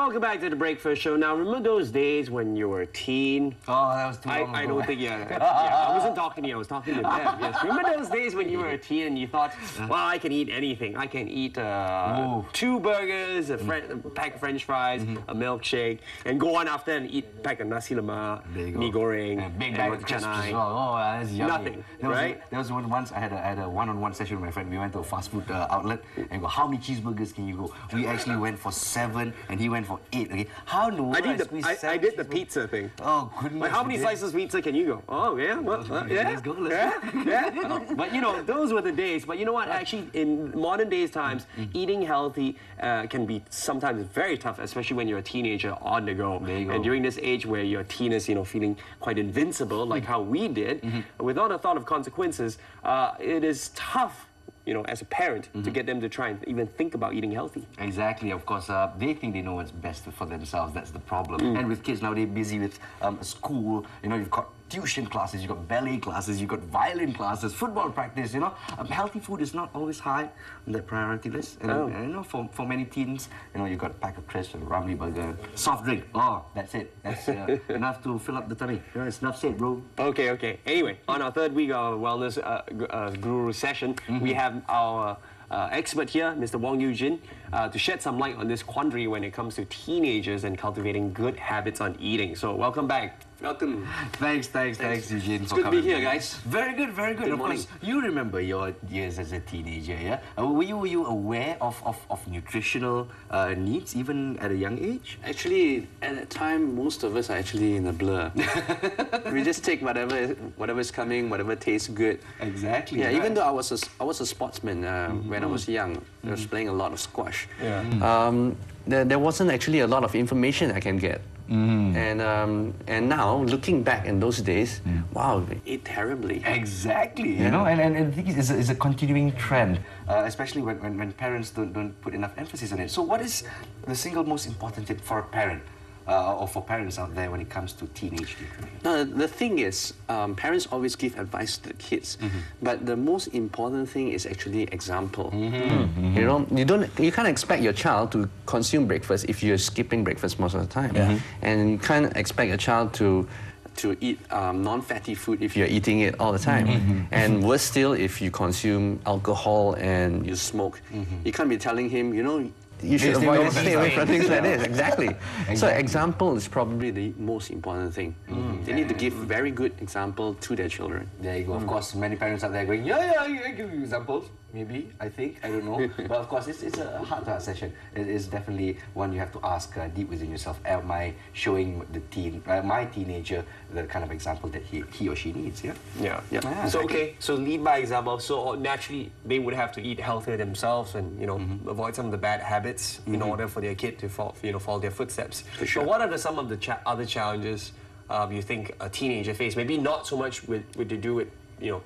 welcome back to the Breakfast Show. Now, remember those days when you were a teen? Oh, that was too long ago. I don't think, I wasn't talking to you, I was talking to them. Yes. Remember those days when you were a teen and you thought, well, I can eat anything. I can eat 2 burgers, a pack of French fries, a milkshake, and go on after and eat a pack of nasi lemak, mee goreng, and big bag of crisps as well. Oh, that's yummy. Nothing, right? There was once I had a one-on-one session with my friend. We went to a fast food outlet and go, how many cheeseburgers can you go? We actually went for 7 and he went for 8. Okay, how no? I did the pizza thing. Oh goodness! Like, how many slices of pizza can you go? Oh yeah, yeah. Let's go. But you know, those were the days. But you know what? Actually, in modern days times, eating healthy can be sometimes very tough, especially when you're a teenager on the go. There you go. And during this age where your teen is, feeling quite invincible, like how we did, without a thought of consequences, it is tough. As a parent, to get them to try and even think about eating healthy. Exactly, of course. They think they know what's best for themselves. That's the problem. And with kids now, they're busy with school. You've got tuition classes, you've got ballet classes, you've got violin classes, football practice. Healthy food is not always high on the priority list. And for many teens, you've got a pack of crisps, a Ramly burger, soft drink. Oh, that's it. That's enough to fill up the tummy. It's enough said, bro. Okay. Anyway, on our third week of Wellness Guru session, we have our expert here, Mr. Wong Eugene, to shed some light on this quandary when it comes to teenagers and cultivating good habits on eating. So, welcome back. Welcome. Thanks, Eugene. It's good to be here, guys. Very good. Good morning. Course, you remember your years as a teenager, yeah? Were you aware of nutritional needs even at a young age? Actually, at that time, most of us are actually in a blur. We just take whatever is coming, whatever tastes good. Exactly. Yeah, right. Even though I was a sportsman when I was young, I was playing a lot of squash. Yeah. There wasn't actually a lot of information I can get. And now, looking back in those days, wow, we ate terribly. Exactly, and the thing is, it's a continuing trend, especially when parents don't put enough emphasis on it. So what is the single most important tip for a parent? Or for parents out there when it comes to teenage nutrition? No, the thing is, parents always give advice to the kids, but the most important thing is actually example. You can't expect your child to consume breakfast if you're skipping breakfast most of the time, and you can't expect a child to eat non-fatty food if you're eating it all the time. And worse still, if you consume alcohol and you smoke, you can't be telling him, you should stay away from things like this. Exactly. So example is probably the most important thing. They need to give very good example to their children. There you go. Of course, many parents out there going, I give you examples. Maybe, I don't know. But of course, it's a heart-to-heart session. It is definitely one you have to ask deep within yourself. Am I showing my teenager the kind of example that he or she needs? Yeah. So lead by example. So naturally, they would have to eat healthier themselves and avoid some of the bad habits in order for their kid to follow their footsteps. For sure. So what are some of the other challenges you think a teenager face? Maybe not so much with to do with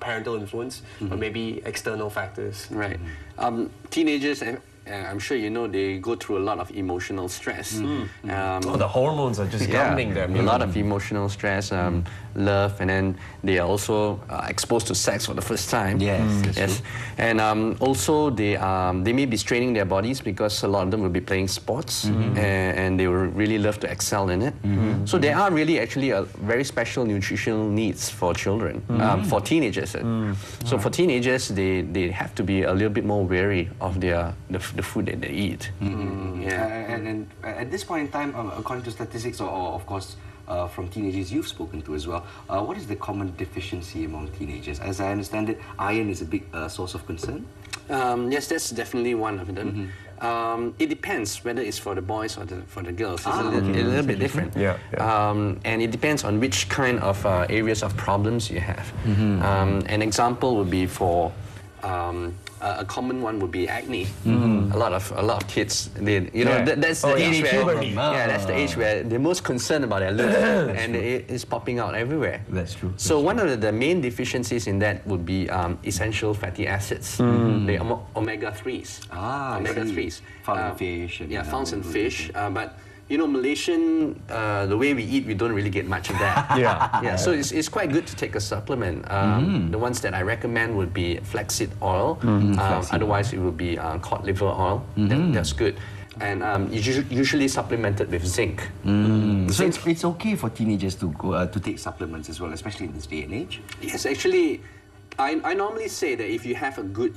parental influence, but maybe external factors. Right. Teenagers, I'm sure they go through a lot of emotional stress. The hormones are just governing them. A lot of emotional stress, love, and then they are also exposed to sex for the first time. Yes. And also they may be straining their bodies because a lot of them will be playing sports, and they will really love to excel in it. So there are really actually a very special nutritional needs for children, for teenagers. So for teenagers, they have to be a little bit more wary of the food that they eat. And at this point in time, according to statistics, or of course from teenagers you've spoken to as well, what is the common deficiency among teenagers? As I understand it, iron is a big source of concern. Yes, that's definitely one of them. It depends whether it's for the boys or for the girls. It's a little bit different. And it depends on which kind of areas of problems you have. An example would be for a common one would be acne. A lot of kids, that's the age where that's the age where they're most concerned about their looks, and it is popping out everywhere. That's true. So one of the main deficiencies in that would be essential fatty acids, the omega-3s. Omega-3s. Found in fish. Found in fish, but Malaysian, the way we eat, we don't really get much of that. So it's quite good to take a supplement. The ones that I recommend would be flaxseed oil. Otherwise, it would be cod liver oil. That's good. and usually supplemented with zinc. So it's okay for teenagers to go to take supplements as well, especially in this day and age? Yes, actually, I normally say that if you have a good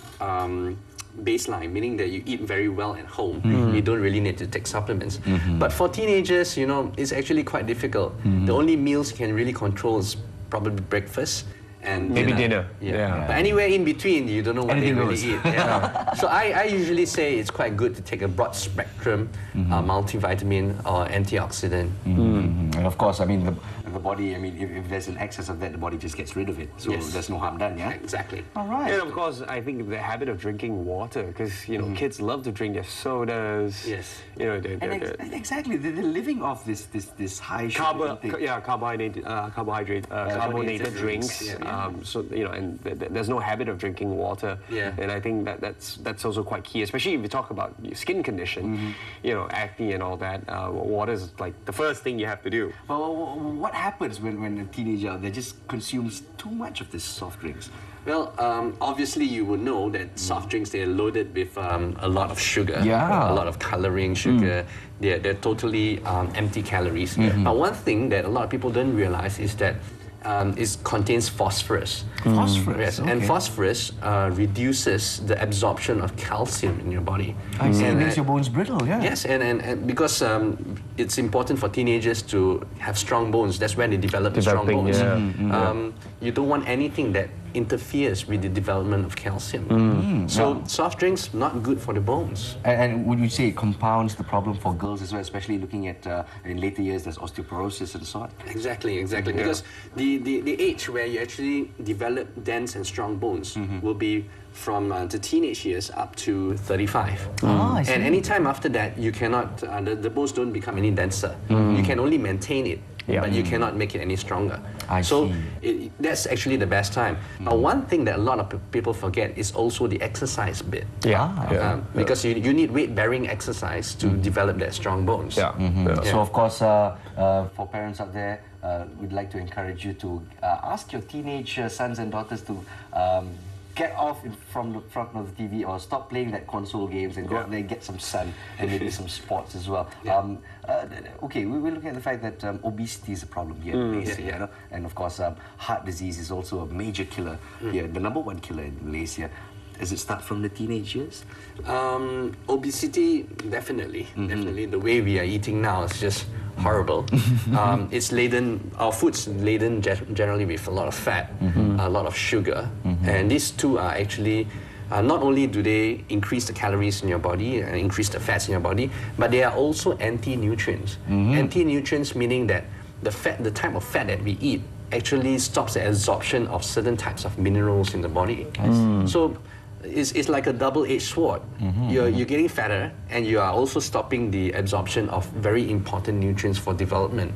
baseline, meaning that you eat very well at home, you don't really need to take supplements. But for teenagers, you know, it's actually quite difficult. The only meals you can really control is probably breakfast and maybe dinner. Yeah. But anywhere in between, you don't know what Anything they really goes. eat. Yeah. So I usually say it's quite good to take a broad spectrum multivitamin or antioxidant. And of course, I mean, the body, I mean, if there's an excess of that, the body just gets rid of it. So Yes. there's no harm done, yeah? Exactly. All right. And of course, I think the habit of drinking water, because you know kids love to drink their sodas. Yes. You know, And exactly, they're living off this high sugar intake. carbonated drinks. Yeah. So you know, and there's no habit of drinking water. Yeah. And I think that's also quite key, especially if you talk about your skin condition, you know, acne and all that. Water is like the first thing you have to do. Well, what happens when a teenager out there just consumes too much of this soft drinks? Well, obviously you would know that soft drinks, they're loaded with a lot of sugar, Yeah. a lot of coloring sugar. They're totally empty calories. But one thing that a lot of people don't realize is that it contains phosphorus. Phosphorus, Yes, and okay. phosphorus reduces the absorption of calcium in your body. I see, it And, makes your bones brittle, yeah. Yes, and because it's important for teenagers to have strong bones. That's when they develop the strong Developing, bones. You don't want anything that interferes with the development of calcium. So soft drinks, not good for the bones. And would you say it compounds the problem for girls as well, especially looking at in later years there's osteoporosis and so on? Exactly. Because the age where you actually develop dense and strong bones will be from the teenage years up to 35. I see. And any time after that, you cannot, the bones don't become any denser. You can only maintain it, but you cannot make it any stronger. I so see. that's actually the best time. But one thing that a lot of people forget is also the exercise bit. Because you need weight-bearing exercise to develop that strong bones. So of course, for parents out there, we'd like to encourage you to ask your teenage sons and daughters to get off from the front of the TV or stop playing that console games and go out there and get some sun and maybe some sports as well. Okay, we're looking at the fact that obesity is a problem here in Malaysia, you know? And of course, heart disease is also a major killer here, the number one killer in Malaysia. Does it start from the teenage years? Obesity, definitely. The way we are eating now is just horrible. It's laden, our food's laden generally with a lot of fat, a lot of sugar. And these two are actually, not only do they increase the calories in your body and increase the fats in your body, but they are also anti-nutrients. Anti-nutrients meaning that the type of fat that we eat actually stops the absorption of certain types of minerals in the body. So it's like a double-edged sword. You're getting fatter, and you are also stopping the absorption of very important nutrients for development.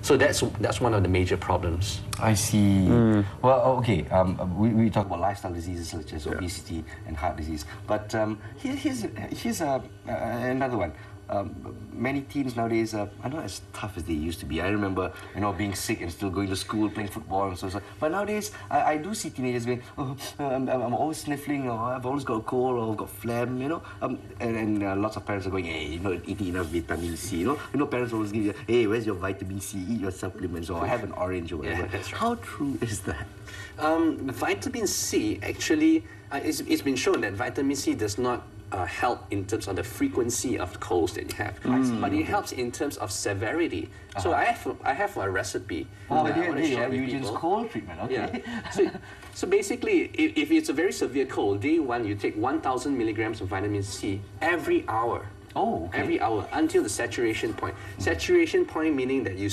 So that's one of the major problems. I see. Well, okay, we talk about lifestyle diseases such as obesity and heart disease, but here's another one. Many teens nowadays are not as tough as they used to be. I remember, you know, being sick and still going to school, playing football and so on. But nowadays, I do see teenagers going, I'm always sniffling, or I've always got a cold, or I've got phlegm, you know. And lots of parents are going, hey, you're not eating enough vitamin C, you know. Parents always give you, hey, where's your vitamin C? Eat your supplements, or have an orange or whatever. Yeah, that's right. How true is that? Vitamin C, actually, it's been shown that vitamin C does not help in terms of the frequency of colds that you have, but it helps in terms of severity. So I have a recipe. I want to share with Eugene's people. cold treatment, okay. Yeah. So basically, if it's a very severe cold, day one you take 1,000 milligrams of vitamin C every hour. Oh, okay. Every hour until the saturation point. Saturation point meaning that you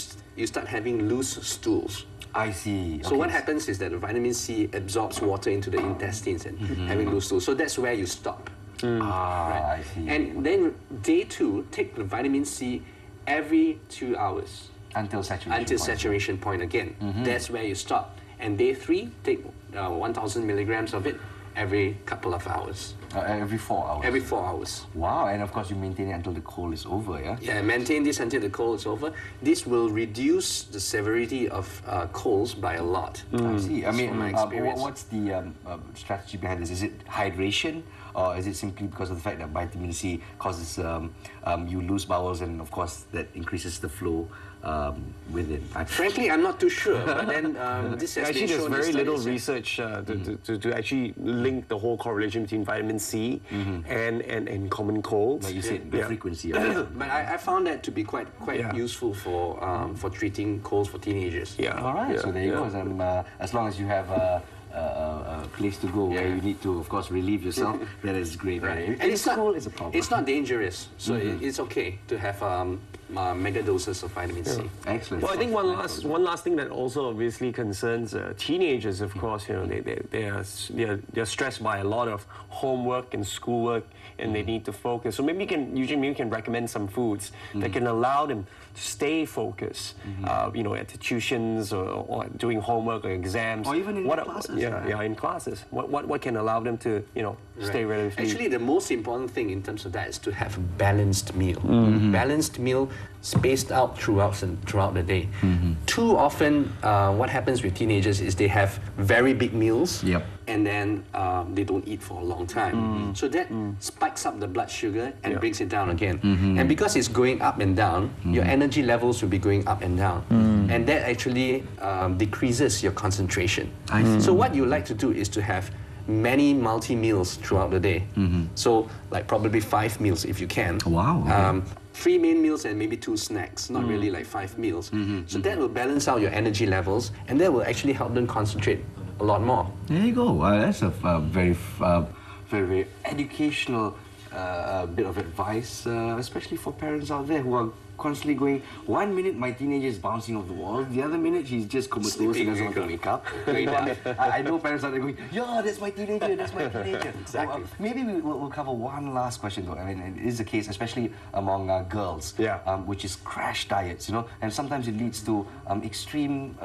start having loose stools. I see. So what happens is that the vitamin C absorbs water into the intestines and having loose stools. So that's where you stop. I see. And then day two, take the vitamin C every 2 hours Until saturation until point. saturation point again. That's where you stop. And day three, take 1,000 milligrams of it every couple of hours. Every 4 hours? Every 4 hours. Wow, and of course you maintain it until the cold is over, yeah? Yeah, maintain this until the cold is over. This will reduce the severity of colds by a lot. I see. I mean, from my experience. what's the strategy behind this? Is it hydration, or is it simply because of the fact that vitamin C causes you lose bowels, and of course that increases the flow within? Frankly, I'm not too sure, but then this has Actually, been there's shown in very little studies, research to actually link the whole correlation between vitamin C and common colds. Like you said, the frequency of it. But I found that to be quite Yeah. useful for treating colds for teenagers. Yeah. All right, Yeah. so there you go. As long as you have a place to go where you need to, of course, relieve yourself, that is great. Right? And it's not, school is a problem. it's not dangerous, so it's okay to have mega doses of vitamin C. Excellent. Well, I think one last thing that also obviously concerns teenagers, of course, you know, they're stressed by a lot of homework and schoolwork, and they need to focus. So maybe you can recommend some foods that can allow them to stay focused, you know, at the tuitions or doing homework or exams, or even in classes. Yeah, in classes. What can allow them to, you know, stay relatively? Actually, the most important thing in terms of that is to have a balanced meal. Balanced meal spaced out throughout the day. Too often, what happens with teenagers is they have very big meals, and then they don't eat for a long time. So that spikes up the blood sugar and brings it down again. And because it's going up and down, your energy levels will be going up and down. And that actually decreases your concentration. So what you like to do is to have many multi-meals throughout the day. So like probably 5 meals if you can. Wow. 3 main meals and maybe 2 snacks, not really like 5 meals. So that will balance out your energy levels, and that will actually help them concentrate a lot more. There you go. That's a very educational bit of advice, especially for parents out there who are constantly going, 1 minute my teenager is bouncing off the wall, the other minute he's just comatose and doesn't want to wake up. I know parents out there going, yeah, that's my teenager, that's my teenager. Exactly. Maybe we'll cover one last question though. I mean, it is the case, especially among girls, which is crash diets, you know, and sometimes it leads to extreme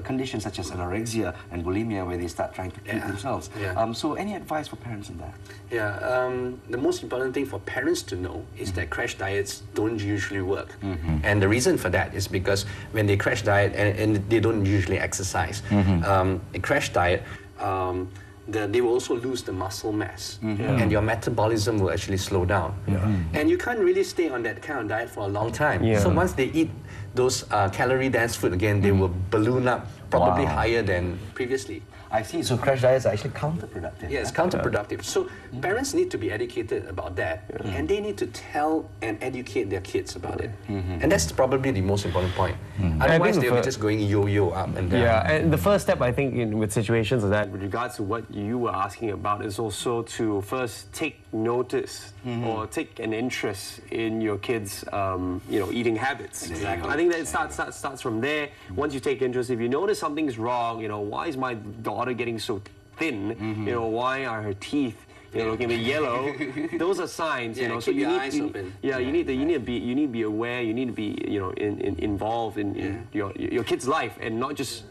conditions such as anorexia and bulimia, where they start trying to keep themselves. So any advice for parents on that? The most important thing for parents to know is that crash diets don't usually work. And the reason for that is because when they crash diet and they don't usually exercise, a crash diet, they will also lose the muscle mass, and your metabolism will actually slow down. And you can't really stay on that kind of diet for a long time. So once they eat those calorie-dense food again, they will balloon up, probably higher than previously. I see. So crash diets are actually counterproductive. Yeah, it's counterproductive. So parents need to be educated about that, and they need to tell and educate their kids about it. And that's probably the most important point. Otherwise, they'll be just going yo-yo up and down. Yeah, and the first step, I think, with situations like that, with regards to what you were asking about, is also to first take notice or take an interest in your kids' you know, eating habits. Exactly. I think that it starts from there. Once you take interest, if you notice something's wrong, you know, why is my daughter getting so thin? You know, why are her teeth, you know, looking a bit yellow? Those are signs, you know. So you need, you need to be aware. You need to be, you know, involved in your kid's life, and not just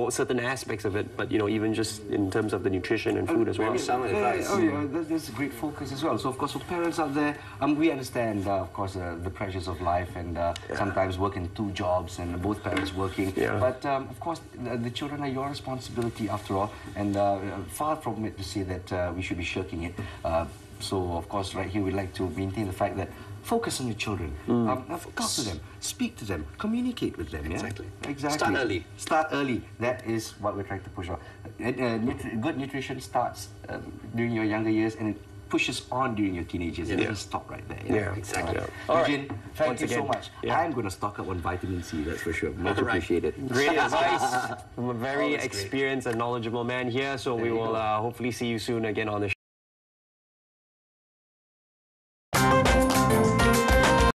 certain aspects of it, but you know, even just in terms of the nutrition and food as well. Some advice. There's great focus as well. So of course, for parents out there, we understand, of course, the pressures of life, and sometimes working 2 jobs and both parents working. But of course, the children are your responsibility after all, and far from it to say that we should be shirking it. So of course, right here, we'd like to maintain the fact that focus on your children. Talk to them, speak to them, communicate with them. Exactly. Exactly. Start early. Start early. That is what we're trying to push on. Good nutrition starts during your younger years, and it pushes on during your teenage years. It doesn't stop right there. Exactly. Eugene, thank you so again, much. I'm going to stock up on vitamin C, that's for sure. Much appreciated. Great advice from a very experienced and knowledgeable man here. So we will hopefully see you soon again on the show.